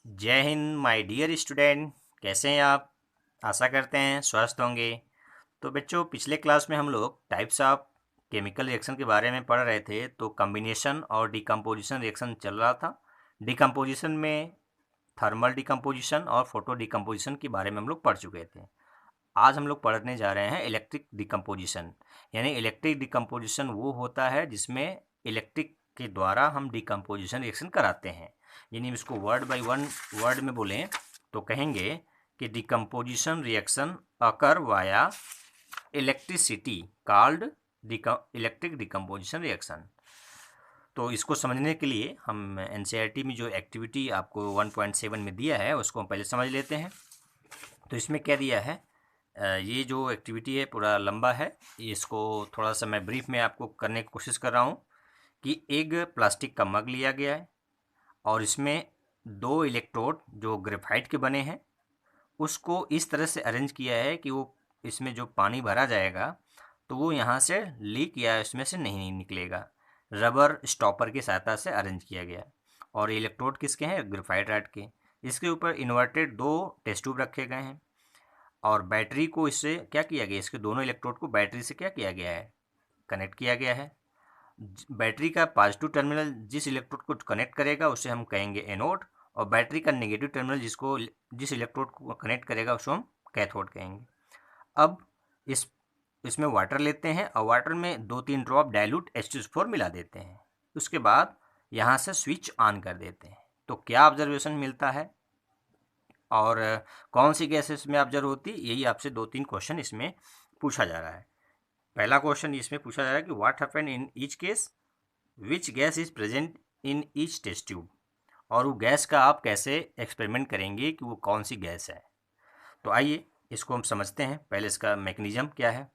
जय Hind my dear student. कैसे हैं आप? आशा करते हैं स्वस्थ होंगे। तो बच्चों, पिछले क्लास में हम लोग टाइप्स ऑफ केमिकल रिएक्शन के बारे में पढ़ रहे थे। तो कॉम्बिनेशन और डिकम्पोजिशन रिएक्शन चल रहा था। डिकम्पोजिशन में थर्मल डिकम्पोजिशन और फोटो डिकम्पोजिशन के बारे में हम लोग पढ़ चुके थे। आज हम लोग पढ़ने जा रहे हैं इलेक्ट्रिक डिकम्पोजिशन। यानी इलेक्ट्रिक डिकम्पोजिशन वो होता है जिसमें इलेक्ट्रिक के द्वारा हम डिकम्पोजिशन रिएक्शन कराते हैं। यानी इसको वर्ड बाय वर्ड में बोलें तो कहेंगे कि decomposition reaction occur via electricity called electric decomposition reaction. तो इसको समझने के लिए हम एनसीईआरटी में जो एक्टिविटी आपको 1.7 में दिया है उसको हम पहले समझ लेते हैं। तो इसमें क्या दिया है, ये जो एक्टिविटी है पूरा लंबा है। इसको थोड़ा सा मैं ब्रीफ में आपको करने की कोशिश कर रहा हूँ कि एक प्लास्टिक का मग लिया गया है और इसमें दो इलेक्ट्रोड जो ग्रेफाइट के बने हैं उसको इस तरह से अरेंज किया है कि वो इसमें जो पानी भरा जाएगा तो वो यहाँ से लीक या इसमें से नहीं निकलेगा। रबर स्टॉपर की सहायता से अरेंज किया गया है। और इलेक्ट्रोड किसके हैं? ग्रेफाइट रॉड के। इसके ऊपर इन्वर्टेड दो टेस्ट ट्यूब रखे गए हैं और बैटरी को इससे क्या किया गया, इसके दोनों इलेक्ट्रोड को बैटरी से क्या किया गया है, कनेक्ट किया गया है। बैटरी का पॉजिटिव टर्मिनल जिस इलेक्ट्रोड को कनेक्ट करेगा उसे हम कहेंगे एनोड, और बैटरी का नेगेटिव टर्मिनल जिस इलेक्ट्रोड को कनेक्ट करेगा उसको हम कैथोड कहेंगे। अब इसमें वाटर लेते हैं और वाटर में 2-3 ड्रॉप डाइल्यूट H2SO4 मिला देते हैं। उसके बाद यहाँ से स्विच ऑन कर देते हैं। तो क्या ऑब्जर्वेशन मिलता है और कौन सी गैस इसमें ऑब्जर्व होती है, यही आपसे 2-3 क्वेश्चन इसमें पूछा जा रहा है। पहला क्वेश्चन इसमें पूछा जा रहा है कि what happened in each case, which gas is present in each test tube. और वो गैस का आप कैसे एक्सपेरिमेंट करेंगे कि वो कौन सी गैस है। तो आइए इसको हम समझते हैं। पहले इसका मैकेनिज्म क्या है।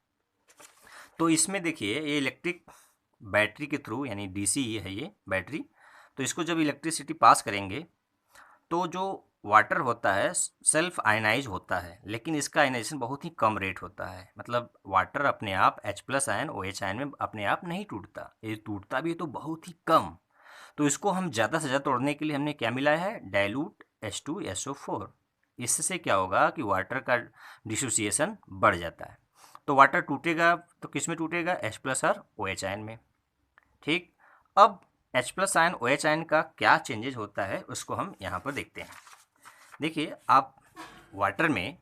तो इसमें देखिए ये इलेक्ट्रिक बैटरी के थ्रू, यानी डीसी है ये बैटरी। तो इसको जब इलेक्ट्रिसिटी पास करेंगे तो जो वाटर होता है सेल्फ आयनाइज होता है, लेकिन इसका आयनाइजेशन बहुत ही कम रेट होता है। मतलब वाटर अपने आप H+ आयन OH आयन में अपने आप नहीं टूटता, ये टूटता भी है तो बहुत ही कम। तो इसको हम ज़्यादा से ज़्यादा तोड़ने के लिए हमने क्या मिलाया है, डाइल्यूट H2SO4। इससे क्या होगा कि वाटर का डिसोसिएशन बढ़ जाता है। तो वाटर टूटेगा तो किस में टूटेगा, H+ और OH आयन में। ठीक। अब H+ आयन OH आयन का क्या चेंजेज होता है उसको हम यहाँ पर देखते हैं। देखिए, आप वाटर में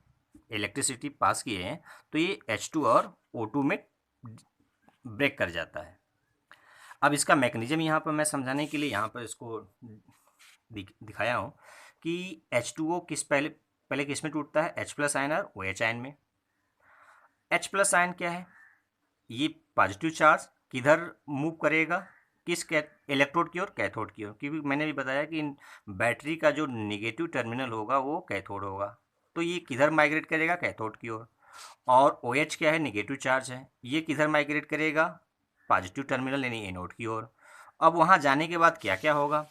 इलेक्ट्रिसिटी पास किए हैं तो ये H2 और O2 में ब्रेक कर जाता है। अब इसका मैकेनिज्म यहाँ पर मैं समझाने के लिए यहाँ पर इसको दिखाया हूँ कि H2O पहले किस में टूटता है, H+ आयन और OH आयन में। H+ आयन क्या है, ये पॉजिटिव चार्ज किधर मूव करेगा, किस इलेक्ट्रोड की ओर, कैथोड की ओर। क्योंकि मैंने भी बताया कि बैटरी का जो नेगेटिव टर्मिनल होगा वो कैथोड होगा, तो ये किधर माइग्रेट करेगा, कैथोड की ओर। और OH क्या है, नेगेटिव चार्ज है, ये किधर माइग्रेट करेगा, पॉजिटिव टर्मिनल यानी एनोड की ओर। अब वहाँ जाने के बाद क्या क्या होगा,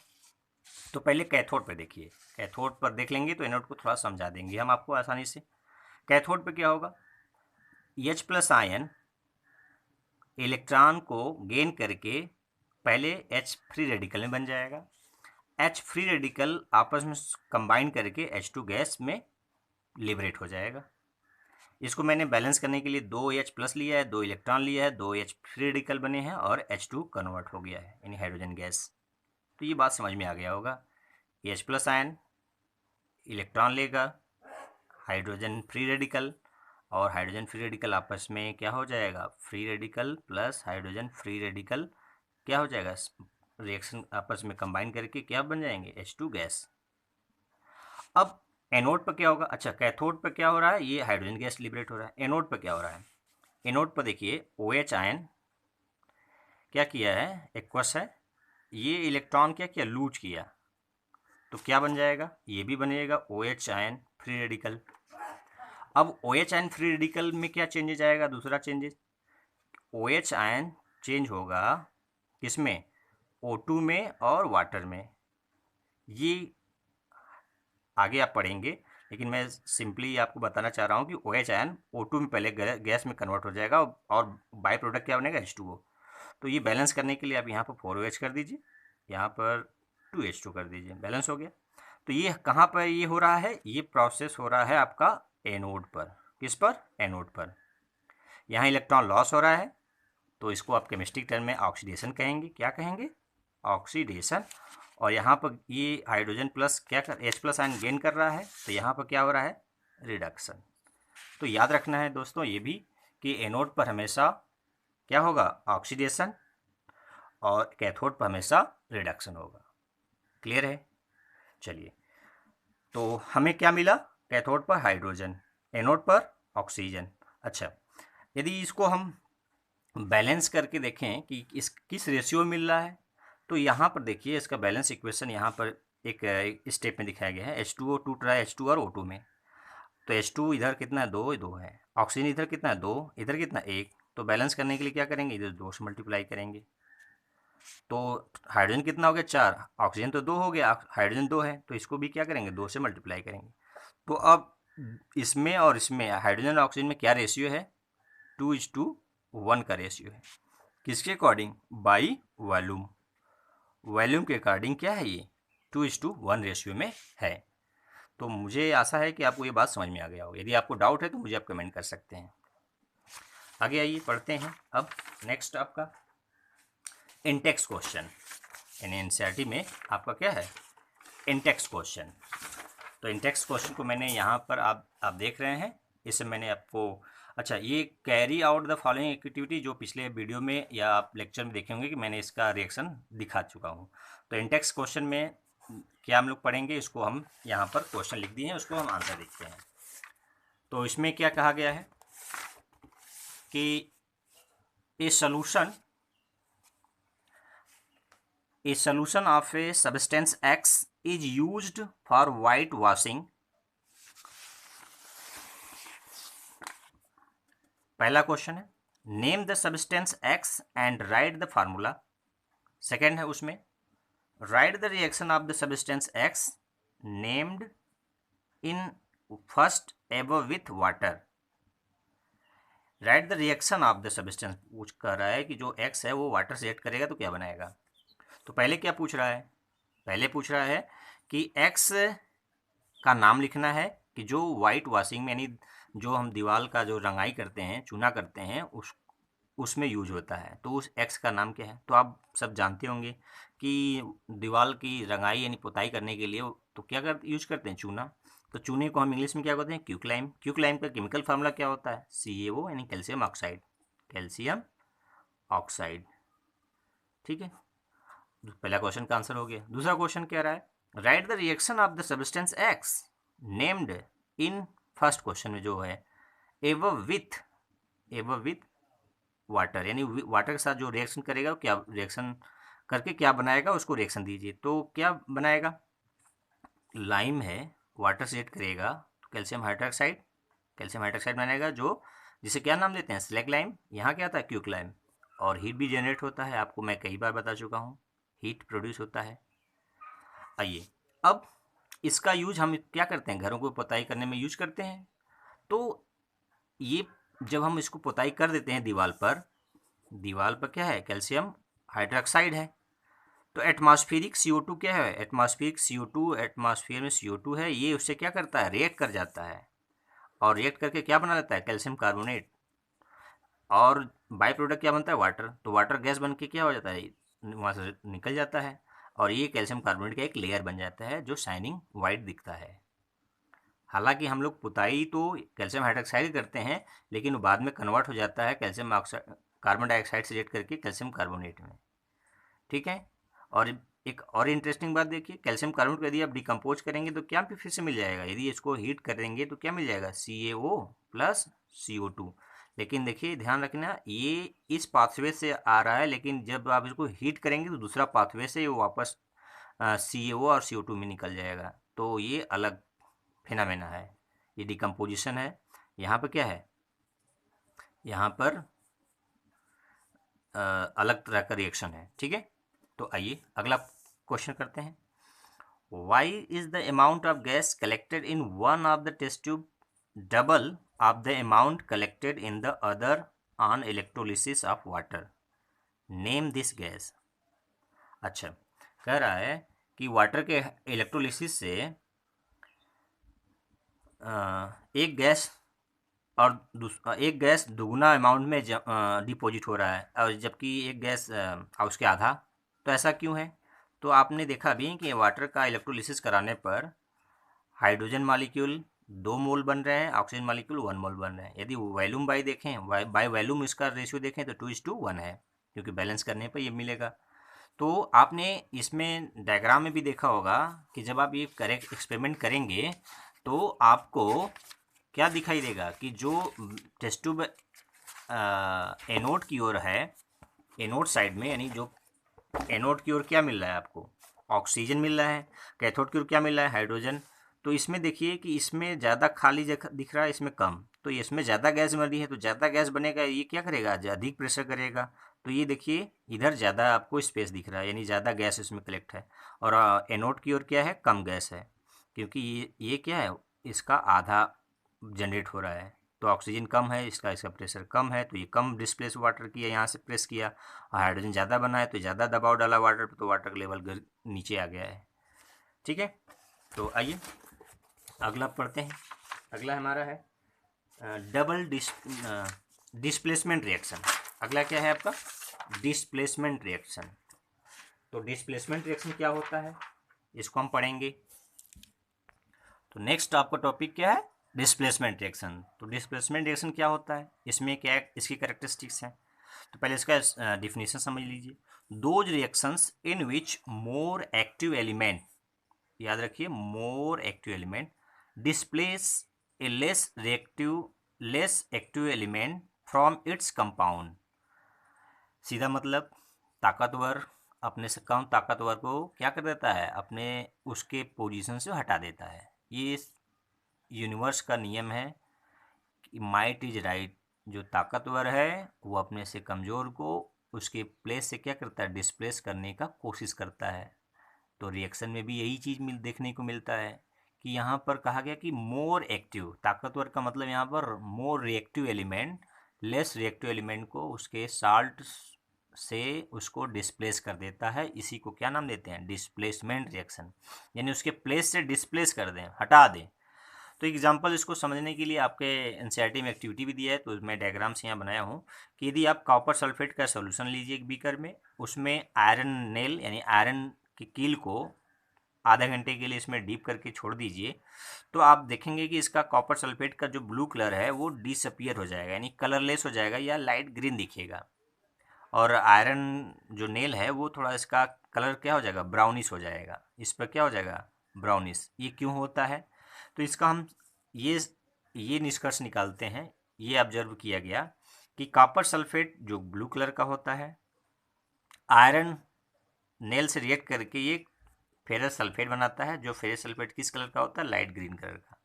तो पहले कैथोड पर देखिए। कैथोड पर देख लेंगे तो एनोड को थोड़ा समझा देंगे हम आपको आसानी से। कैथोड पर क्या होगा, H+ आयन इलेक्ट्रॉन को गेन करके पहले H फ्री रेडिकल में बन जाएगा। H फ्री रेडिकल आपस में कंबाइन करके H2 गैस में लिबरेट हो जाएगा। इसको मैंने बैलेंस करने के लिए 2H+ लिया है, 2 इलेक्ट्रॉन लिया है, 2 H फ्री रेडिकल बने हैं और H2 कन्वर्ट हो गया है, यानी हाइड्रोजन गैस। तो ये बात समझ में आ गया होगा। H+ आयन इलेक्ट्रॉन लेगा, हाइड्रोजन फ्री रेडिकल, और हाइड्रोजन फ्री रेडिकल आपस में क्या हो जाएगा, free radical plus hydrogen free radical क्या हो जाएगा, रिएक्शन आपस में कंबाइन करके क्या बन जाएंगे, H2 गैस। अब एनोड पर क्या होगा, अच्छा कैथोड पर क्या हो रहा है, ये हाइड्रोजन गैस लिबरेट हो रहा है। एनोड पर क्या हो रहा है, एनोड पर देखिए OH आयन क्या किया है, एक्वस है, ये इलेक्ट्रॉन क्या किया, लूज किया, तो क्या बन जाएगा, ये भी बनेगा OH आयन फ्री रेडिकल। अब OH आयन फ्री रेडिकल में क्या चेंजेज आएगा, दूसरा चेंजेज, OH आयन चेंज होगा किसमें, O2 में और वाटर में। ये आगे आप पढ़ेंगे, लेकिन मैं सिंपली आपको बताना चाह रहा हूँ कि OH आयन O2 में पहले गैस में कन्वर्ट हो जाएगा और बाई प्रोडक्ट क्या बनेगा, H2O। तो ये बैलेंस करने के लिए आप यहाँ पर 4OH कर दीजिए, यहाँ पर 2H2 कर दीजिए, बैलेंस हो गया। तो ये कहाँ पर ये हो रहा है, ये प्रोसेस हो रहा है आपका एनोड पर। किस पर? एनोड पर। यहाँ इलेक्ट्रॉन लॉस हो रहा है, तो इसको आप केमिस्ट्रिक टर्म में ऑक्सीडेशन कहेंगे। क्या कहेंगे? ऑक्सीडेशन। और यहाँ पर ये हाइड्रोजन प्लस क्या कर, H+ आयन गेन कर रहा है, तो यहाँ पर क्या हो रहा है? रिडक्शन। तो याद रखना है दोस्तों ये भी कि एनोड पर हमेशा क्या होगा? ऑक्सीडेशन, और कैथोड पर हमेशा रिडक्शन होगा। क्लियर है? चलिए, तो हमें क्या मिला? कैथोड पर हाइड्रोजन, एनोड पर ऑक्सीजन। अच्छा, यदि इसको हम बैलेंस करके देखें कि इस किस रेशियो में मिल रहा है, तो यहाँ पर देखिए इसका बैलेंस इक्वेशन यहाँ पर एक स्टेप में दिखाया गया है। H2O टूट रहा है H2 और O2 में, तो H2 इधर कितना है? 2 2 है। ऑक्सीजन इधर कितना है? 2, इधर कितना? 1। तो बैलेंस करने के लिए क्या करेंगे? इधर 2 से मल्टीप्लाई करेंगे। तो हाइड्रोजन कितना हो गया? 4। ऑक्सीजन तो 2 हो गया, हाइड्रोजन 2 है, तो इसको भी क्या करेंगे? 2 से मल्टीप्लाई करेंगे। तो अब इसमें और इसमें हाइड्रोजन और ऑक्सीजन में क्या रेशियो है? 2:1 का रेशियो है। किसके अकॉर्डिंग? By volume. वॉल्यूम के अकॉर्डिंग क्या है ये? 2:1 रेशियो में है। तो मुझे आशा है कि आपको ये बात समझ में आ गया हो। यदि आपको डाउट है तो मुझे आप कमेंट कर सकते हैं। आगे आइए पढ़ते हैं। अब नेक्स्ट आपका इंटेक्स क्वेश्चन, यानी एनसीईआरटी में आपका क्या है? Intex question. तो इंटेक्स क्वेश्चन को मैंने यहाँ पर आप देख रहे हैं, इससे मैंने आपको, अच्छा, ये carry out the following activity, जो पिछले वीडियो में या आप लेक्चर में देखे होंगे कि मैंने इसका रिएक्शन दिखा चुका हूँ। तो इंटेक्स क्वेश्चन में क्या हम लोग पढ़ेंगे, इसको हम यहाँ पर क्वेश्चन लिख दिए हैं, उसको हम आंसर देखते हैं। तो इसमें क्या कहा गया है कि ए solution of a substance X is used for white washing। पहला क्वेश्चन है, name the substance X and right the formula. Second है उसमें, right the reaction of the substance X named in first above with water. Right the reaction of the substance पूछ कर रहा है कि जो X है वो वाटर से रिएक्ट करेगा तो क्या बनाएगा। तो पहले क्या पूछ रहा है? पहले पूछ रहा है कि X का नाम लिखना है कि जो वाइट वॉशिंग में, यानी जो हम दीवार का जो रंगाई करते हैं, चूना करते हैं, उसमें यूज होता है। तो उस X का नाम क्या है? तो आप सब जानते होंगे कि दीवार की रंगाई यानी पुताई करने के लिए तो क्या यूज करते हैं? चूना। तो चूने को हम इंग्लिश में क्या कहते हैं? क्यूक्लाइम। क्यूक्लाइम का केमिकल फार्मूला क्या होता है? CaO, यानी कैल्शियम ऑक्साइड। Calcium oxide. ठीक है, पहला क्वेश्चन का आंसर हो गया। दूसरा क्वेश्चन कह रहा है, right the reaction of the substance X named in, first question में जो है, एवव विथ वाटर, यानी वाटर के साथ जो रिएक्शन करेगा, क्या रिएक्शन करके क्या बनाएगा, उसको रिएक्शन दीजिए। तो क्या बनाएगा? लाइम है, वाटर से रिएक्ट करेगा तो कैल्शियम हाइड्रोक्साइड बनेगा, जो जिसे क्या नाम देते हैं? Slag lime. यहाँ क्या आता है? क्यूक्लाइम। और हीट भी जनरेट होता है, आपको मैं कई बार बता चुका हूँ, हीट प्रोड्यूस होता है। आइए, अब इसका यूज हम क्या करते हैं? घरों को पुताई करने में यूज करते हैं। तो ये जब हम इसको पुताई कर देते हैं दीवार पर क्या है? कैल्शियम हाइड्रोक्साइड है। तो एटमॉस्फेरिक CO2 क्या है? एटमॉस्फेयर में CO2 है, ये उससे क्या करता है? रिएक्ट कर जाता है, और रिएक्ट करके क्या बना लेता है? Calcium carbonate. और बाई प्रोडक्ट क्या बनता है? वाटर। तो वाटर गैस बन के क्या हो जाता है? वहाँ से निकल जाता है, और ये कैल्शियम कार्बोनेट का एक लेयर बन जाता है जो शाइनिंग वाइट दिखता है। हालांकि हम लोग पुताई तो कैल्शियम हाइड्रोक्साइड करते हैं, लेकिन वो बाद में कन्वर्ट हो जाता है कैल्शियम ऑक्साइड, कार्बन डाइऑक्साइड से रिएक्ट करके कैल्शियम कार्बोनेट में। ठीक है, और एक और इंटरेस्टिंग बात देखिए, कैल्शियम कार्बोनेट को यदि आप डिकम्पोज करेंगे तो क्या फिर से मिल जाएगा? यदि इसको हीट करेंगे तो क्या मिल जाएगा? CaO plus CO2। लेकिन देखिए, ध्यान रखना, ये इस पाथवे से आ रहा है, लेकिन जब आप इसको हीट करेंगे तो दूसरा पाथवे से वो वापस CaO और CO2 में निकल जाएगा। तो ये अलग फिनोमेना है, ये डिकम्पोजिशन है। यहाँ पर क्या है? यहाँ पर अलग तरह का रिएक्शन है। ठीक है, तो आइए अगला क्वेश्चन करते हैं। Why is the amount of gas collected in one of the test tube double of the amount collected in the other on electrolysis of water. Name this gas. अच्छा, कह रहा है कि वाटर के इलेक्ट्रोलिसिस से एक गैस एक gas दुगना अमाउंट में डिपॉजिट हो रहा है और जबकि एक गैस उसके आधा। तो ऐसा क्यों है? तो आपने देखा भी कि वाटर का इलेक्ट्रोलिसिस कराने पर हाइड्रोजन मॉलिक्यूल 2 मोल बन रहे हैं, ऑक्सीजन मॉलिक्यूल 1 मोल बन रहे हैं। यदि वॉल्यूम बाई देखें, बाय वॉल्यूम इसका रेशियो देखें तो 2:1 है, क्योंकि बैलेंस करने पर ये मिलेगा। तो आपने इसमें डायग्राम में भी देखा होगा कि जब आप ये करेक्ट एक्सपेरिमेंट करेंगे तो आपको क्या दिखाई देगा कि जो टेस्ट ट्यूब एनोड की ओर है, एनोड साइड में, यानी जो एनोड की ओर क्या मिल रहा है आपको? ऑक्सीजन मिल रहा है। कैथोड की ओर क्या मिल रहा है? हाइड्रोजन। तो इसमें देखिए कि इसमें ज़्यादा खाली जगह दिख रहा है, इसमें कम। तो इसमें ज़्यादा गैस बन रही है, तो ज़्यादा गैस बनेगा, ये क्या करेगा? अधिक प्रेशर करेगा। तो ये देखिए इधर ज़्यादा आपको स्पेस दिख रहा है, यानी ज़्यादा गैस इसमें कलेक्ट है। और एनोड की ओर क्या है? कम गैस है, क्योंकि ये क्या है? इसका आधा जनरेट हो रहा है। तो ऑक्सीजन कम है, इसका प्रेशर कम है, तो ये कम डिस्प्लेस वाटर किया, यहाँ से प्रेस किया। और हाइड्रोजन ज़्यादा बना है तो ज़्यादा दबाव डाला वाटर पर, तो वाटर लेवल नीचे आ गया है। ठीक है, तो आइए अगला पढ़ते हैं। अगला हमारा है डबल डिस्प्लेसमेंट रिएक्शन। अगला क्या है आपका? Displacement reaction. तो डिस्प्लेसमेंट रिएक्शन क्या होता है, इसको हम पढ़ेंगे। तो नेक्स्ट आपका टॉपिक क्या है? Displacement reaction. तो डिस्प्लेसमेंट रिएक्शन क्या होता है, इसमें क्या इसकी कैरेक्टरिस्टिक्स हैं। तो पहले इसका डिफिनीशन समझ लीजिए। Those reactions in which more active element, याद रखिए, more active element displace A less active element from its compound. सीधा मतलब ताकतवर अपने से कम ताकतवर को क्या कर देता है? अपने उसके पोजीशन से हटा देता है। ये यूनिवर्स का नियम है कि माइट इज राइट। जो ताकतवर है वो अपने से कमज़ोर को उसके प्लेस से क्या करता है? डिस्प्लेस करने का कोशिश करता है। तो रिएक्शन में भी यही चीज़ देखने को मिलता है कि यहाँ पर कहा गया कि मोर एक्टिव, ताकतवर का मतलब यहाँ पर more reactive element less reactive element को उसके साल्ट से उसको डिस्प्लेस कर देता है। इसी को क्या नाम देते हैं? Displacement reaction. यानी उसके प्लेस से डिस्प्लेस कर दें, हटा दें। तो एग्जांपल इसको समझने के लिए आपके एनसीईआरटी में एक्टिविटी भी दिया है, तो मैं डायग्राम से यहाँ बनाया हूँ कि यदि आप कॉपर सल्फेट का सॉल्यूशन लीजिए एक बीकर में, उसमें आयरन नेल यानी आयरन की कील को आधे घंटे के लिए इसमें डीप करके छोड़ दीजिए, तो आप देखेंगे कि इसका कॉपर सल्फेट का जो ब्लू कलर है वो डिसअपियर हो जाएगा, यानी कलरलेस हो जाएगा या लाइट ग्रीन दिखेगा। और आयरन जो नेल है वो थोड़ा इसका कलर क्या हो जाएगा? ब्राउनिश हो जाएगा। इस पर क्या हो जाएगा? ब्राउनिश। ये क्यों होता है? तो इसका हम ये ये निष्कर्ष निकालते हैं, ये ऑब्जर्व किया गया कि कॉपर सल्फेट जो ब्लू कलर का होता है, आयरन नेल से रिएक्ट करके ये फेरस सल्फेट बनाता है, जो फेरस सल्फेट किस कलर का होता है? लाइट ग्रीन कलर का।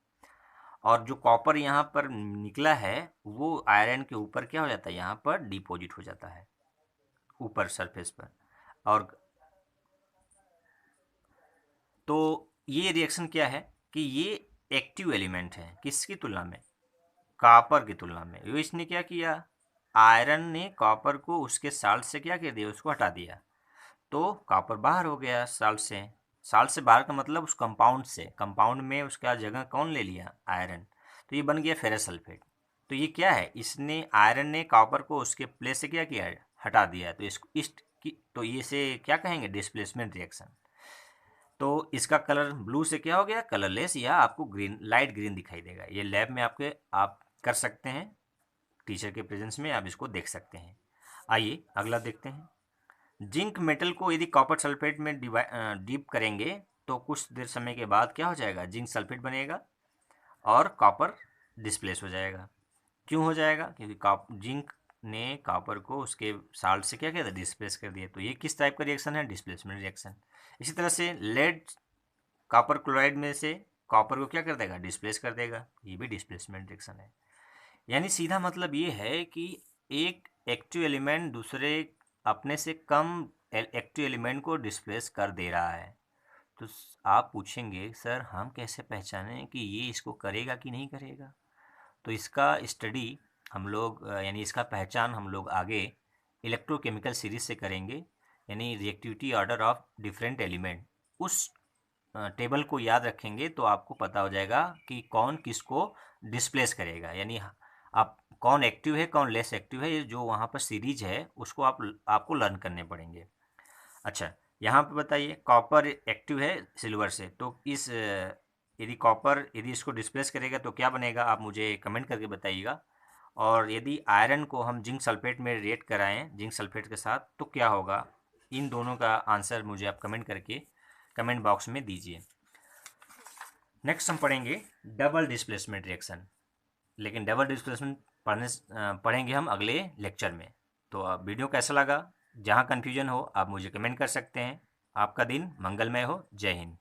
और जो कॉपर यहाँ पर निकला है वो आयरन के ऊपर क्या हो जाता है? यहाँ पर डिपॉजिट हो जाता है ऊपर सरफेस पर। और तो ये रिएक्शन क्या है कि ये एक्टिव एलिमेंट है, किसकी तुलना में? कॉपर की तुलना में। ये इसने क्या किया? आयरन ने कॉपर को उसके साल्ट से क्या कर दिया? उसको हटा दिया। तो कॉपर बाहर हो गया साल्ट से। साल्ट से बाहर का मतलब उस कंपाउंड से, कंपाउंड में उसका जगह कौन ले लिया? आयरन। तो ये बन गया फेरस सल्फेट। तो ये क्या है? इसने आयरन ने कॉपर को उसके प्लेस से क्या किया? हटा दिया। तो इसको तो ये से क्या कहेंगे? Displacement reaction. तो इसका कलर ब्लू से क्या हो गया? कलरलेस, या आपको ग्रीन, लाइट ग्रीन दिखाई देगा। ये लैब में आप कर सकते हैं, टीचर के प्रेजेंस में आप इसको देख सकते हैं। आइए अगला देखते हैं। जिंक मेटल को यदि कॉपर सल्फेट में डीप करेंगे तो कुछ देर समय के बाद क्या हो जाएगा? जिंक सल्फेट बनेगा और कॉपर डिस्प्लेस हो जाएगा। क्यों हो जाएगा? क्योंकि जिंक ने कॉपर को उसके साल्ट से क्या किया था? डिस्प्लेस कर दिया। तो ये किस टाइप का रिएक्शन है? Displacement reaction. इसी तरह से लेड कॉपर क्लोराइड में से कॉपर को क्या कर देगा? डिस्प्लेस कर देगा। ये भी डिस्प्लेसमेंट रिएक्शन है। यानी सीधा मतलब ये है कि एक एक्टिव एलिमेंट दूसरे अपने से कम एक्टिव एलिमेंट को डिस्प्लेस कर दे रहा है। तो आप पूछेंगे सर हम कैसे पहचानें कि ये इसको करेगा कि नहीं करेगा? तो इसका स्टडी हम लोग यानी इसका पहचान हम लोग आगे इलेक्ट्रोकेमिकल सीरीज से करेंगे, यानी reactivity order of different element. उस टेबल को याद रखेंगे तो आपको पता हो जाएगा कि कौन किसको डिस्प्लेस करेगा, यानी आप कौन एक्टिव है कौन लेस एक्टिव है, ये जो वहाँ पर सीरीज है उसको आपको लर्न करने पड़ेंगे। अच्छा, यहाँ पे बताइए कॉपर एक्टिव है सिल्वर से, तो इस यदि कॉपर यदि इसको डिस्प्लेस करेगा तो क्या बनेगा, आप मुझे कमेंट करके बताइएगा। और यदि आयरन को हम जिंक सल्फेट में रिएक्ट कराएं जिंक सल्फेट के साथ तो क्या होगा, इन दोनों का आंसर मुझे आप कमेंट करके कमेंट बॉक्स में दीजिए। नेक्स्ट हम पढ़ेंगे डबल डिस्प्लेसमेंट रिएक्शन, लेकिन डबल डिस्प्लेसमेंट पढ़ेंगे हम अगले लेक्चर में। तो अब वीडियो कैसा लगा, जहाँ कन्फ्यूजन हो आप मुझे कमेंट कर सकते हैं। आपका दिन मंगलमय हो। जय हिंद।